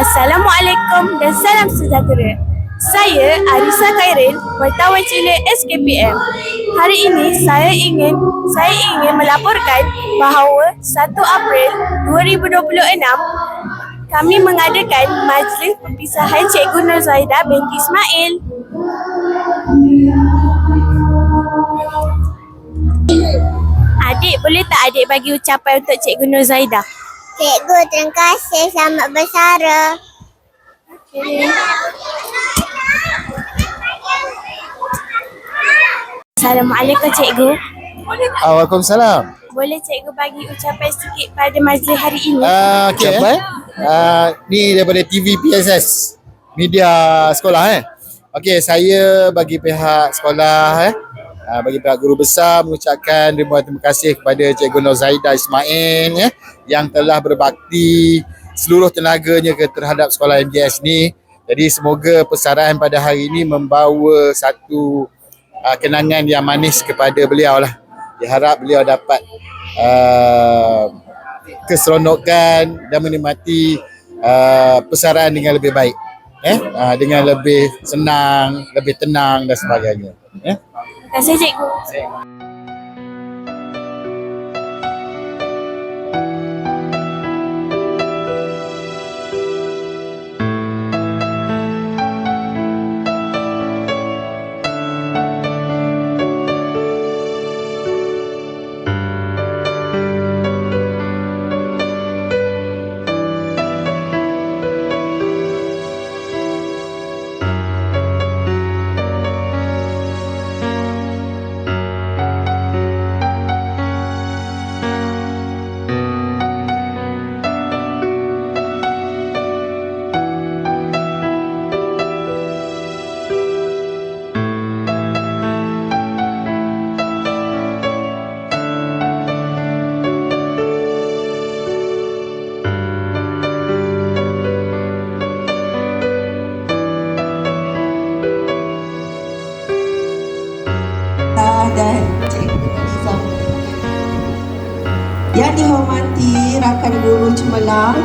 Assalamualaikum dan salam sejahtera. Saya Arisa Khairil, wartawan cilik SKPM. Hari ini saya ingin melaporkan bahawa 1 April 2026 kami mengadakan majlis perpisahan Cikgu Nur Zaidah binti Ismail. Adik, boleh tak adik bagi ucapan untuk Cikgu Nur Zaidah? Cikgu, terima kasih. Selamat bersara. Assalamualaikum Cikgu. Waalaikumsalam. Boleh Cikgu bagi ucapan sikit pada majlis hari ini? Okey. Ni daripada TV PSS, media sekolah Okey, saya bagi pihak sekolah bagi pihak guru besar mengucapkan ribuan terima kasih kepada Cikgu Nur Zaidah Ismail yang telah berbakti seluruh tenaganya terhadap sekolah MJS ni. Jadi semoga persaraan pada hari ini membawa satu kenangan yang manis kepada beliau lah. Diharap beliau dapat keseronokan dan menikmati persaraan dengan lebih baik, dengan lebih senang, lebih tenang dan sebagainya. Terima kasih Cikgu. Dan Cikgu Nizam. Yang dihormati rakan guru cemerlang,